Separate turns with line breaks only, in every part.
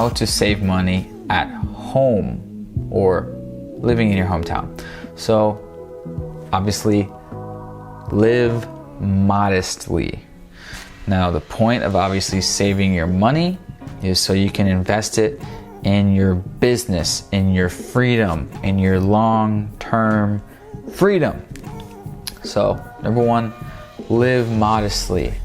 how to save money at home or living in your hometown. So obviously, live modestly. Now, the point of obviously saving your money is so you can invest it in your business, in your freedom, in your long-term freedom. So, number one, live modestly.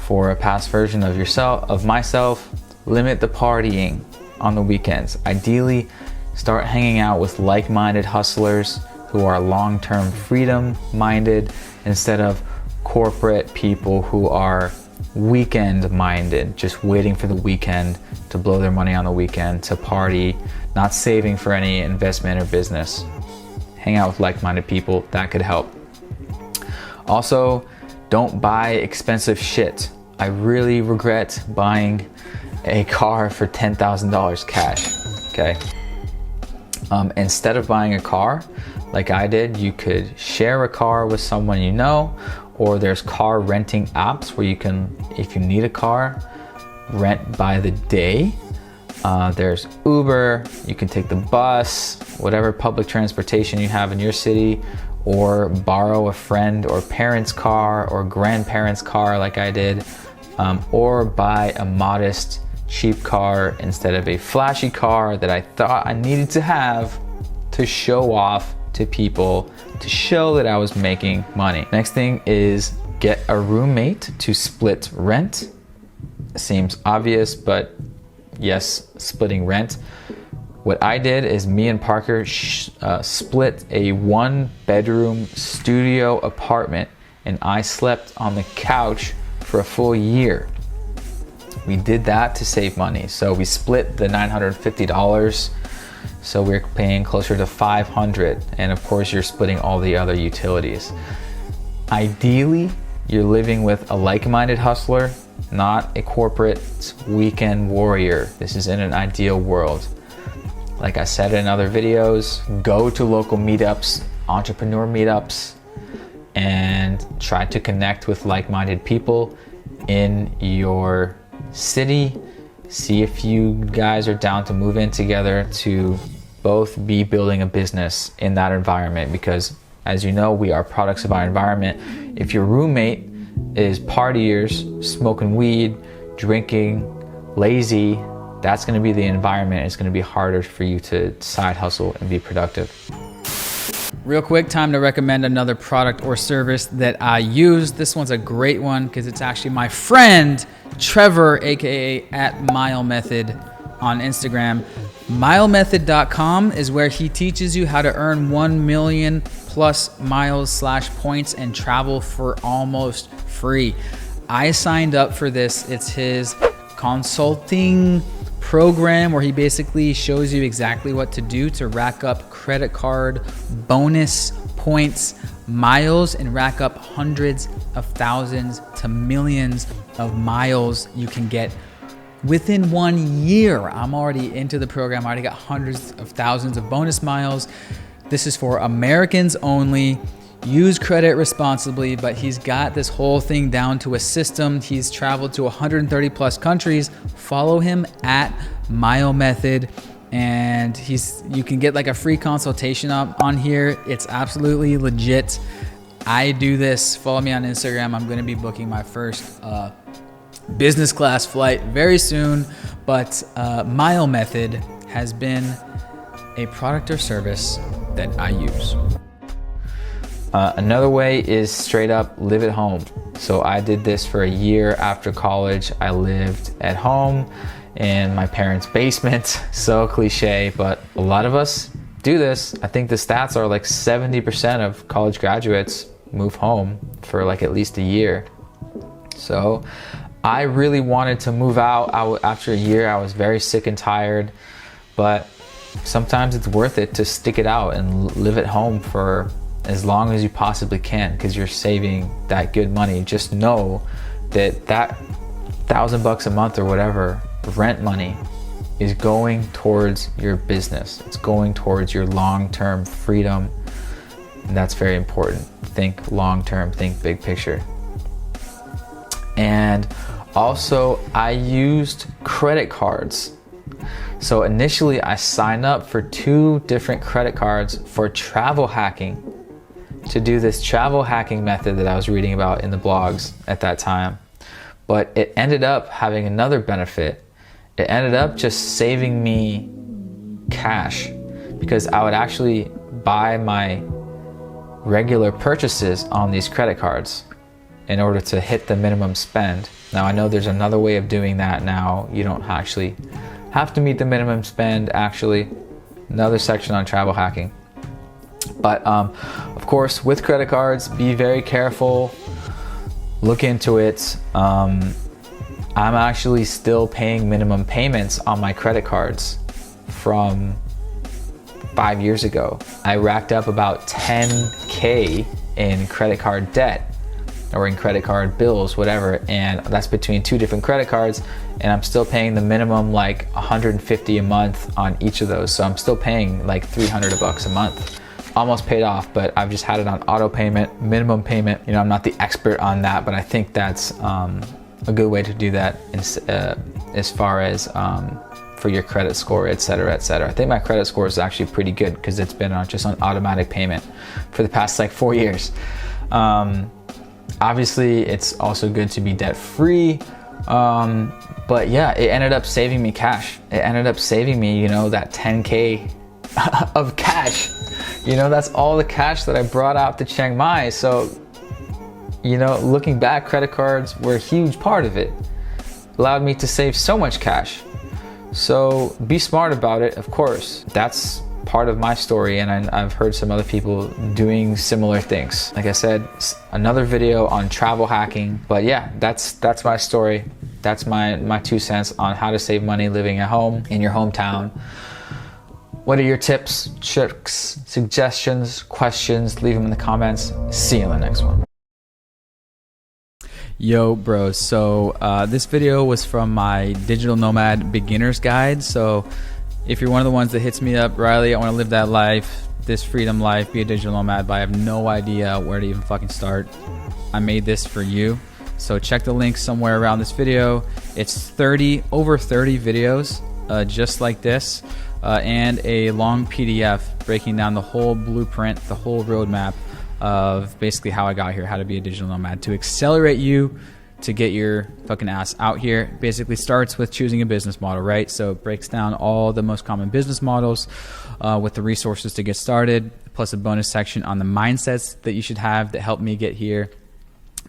For a past version of myself, limit the partying on the weekends. Ideally, start hanging out with like-minded hustlers who are long-term freedom-minded instead of corporate people who are weekend-minded, just waiting for the weekend to blow their money on the weekend, to party, not saving for any investment or business. Hang out with like-minded people, that could help. Also, don't buy expensive shit. I really regret buying a car for $10,000 cash, okay? Instead of buying a car, like I did, you could share a car with someone you know, or there's car renting apps where you can, if you need a car, rent by the day. There's Uber, you can take the bus, whatever public transportation you have in your city, or borrow a friend or parent's car or grandparent's car like I did, or buy a modest, cheap car instead of a flashy car that I thought I needed to have to show off to people, to show that I was making money. Next thing is get a roommate to split rent. Seems obvious, but yes, splitting rent. What I did is me and Parker split a 1-bedroom studio apartment, and I slept on the couch for a full year. We did that to save money. So we split the $950. So we're paying closer to $500. And of course, you're splitting all the other utilities. Ideally, you're living with a like-minded hustler, not a corporate weekend warrior. This is in an ideal world. Like I said in other videos, go to local meetups, entrepreneur meetups, and try to connect with like-minded people in your city. See if you guys are down to move in together to both be building a business in that environment, because as you know, we are products of our environment. If your roommate is partiers, smoking weed, drinking, lazy, that's going to be the environment. It's going to be harder for you to side hustle and be productive. Real quick, time to recommend another product or service that I use. This one's a great one because it's actually my friend Trevor, aka @MileMethod on Instagram. MileMethod.com is where he teaches you how to earn 1 million plus miles/points and travel for almost free. I signed up for this. It's his consulting program where he basically shows you exactly what to do to rack up credit card bonus points, miles, and rack up hundreds of thousands to millions of miles you can get within 1 year. I'm already into the program. I already got hundreds of thousands of bonus miles. This is for Americans only. Use credit responsibly, but he's got this whole thing down to a system. He's traveled to 130 plus countries. Follow him @MileMethod, and you can get like a free consultation on here. It's absolutely legit. I do this. Follow me on Instagram. I'm going to be booking my first business class flight very soon, but MileMethod has been a product or service that I use. Another way is straight up live at home. So I did this for a year after college. I lived at home in my parents' basement. So cliche, but a lot of us do this. I think the stats are like 70% of college graduates move home for like at least a year. So I really wanted to move out. After a year, I was very sick and tired, but sometimes it's worth it to stick it out and live at home for as long as you possibly can, because you're saving that good money. Just know that $1,000 a month or whatever rent money is going towards your business. It's going towards your long-term freedom, and that's very important. Think long-term, think big picture. And also, I used credit cards So initially I signed up for 2 different credit cards for travel hacking, to do this travel hacking method that I was reading about in the blogs at that time. But it ended up having another benefit. It ended up just saving me cash, because I would actually buy my regular purchases on these credit cards in order to hit the minimum spend. Now I know there's another way of doing that now. You don't actually have to meet the minimum spend, actually. Another section on travel hacking. But of course, with credit cards, be very careful. Look into it. I'm actually still paying minimum payments on my credit cards from 5 years ago. I racked up about 10K in credit card debt, or in credit card bills, whatever, and that's between 2 different credit cards, and I'm still paying the minimum like 150 a month on each of those. So I'm still paying like 300 bucks a month. Almost paid off, but I've just had it on auto payment, minimum payment. You know, I'm not the expert on that, but I think that's a good way to do that as far as for your credit score, etc., etc. I think my credit score is actually pretty good because it's been just on automatic payment for the past like 4 years. Obviously, it's also good to be debt free. But yeah, it ended up saving me cash. It ended up saving me, you know, that 10K of cash. You know, that's all the cash that I brought out to Chiang Mai. So, you know, looking back, credit cards were a huge part of it. Allowed me to save so much cash. So be smart about it, of course. That's part of my story, and I've heard some other people doing similar things. Like I said, another video on travel hacking. But yeah, that's my story. That's my 2 cents on how to save money living at home in your hometown. What are your tips, tricks, suggestions, questions? Leave them in the comments. See you in the next one.
Yo bros, so this video was from my Digital Nomad beginner's guide. So if you're one of the ones that hits me up, Riley, I want to live that life, this freedom life, be a digital nomad, but I have no idea where to even fucking start, I made this for you. So check the link somewhere around this video. It's over 30 videos just like this, and a long PDF breaking down the whole blueprint, the whole roadmap of basically how I got here, how to be a digital nomad, to accelerate you to get your fucking ass out here. Basically starts with choosing a business model, right? So it breaks down all the most common business models with the resources to get started, plus a bonus section on the mindsets that you should have that helped me get here,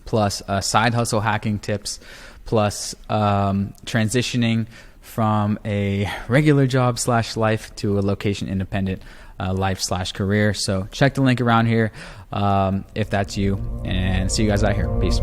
plus side hustle hacking tips, plus transitioning from a regular job / life to a location independent life / career. So check the link around here if that's you, and see you guys out here. Peace.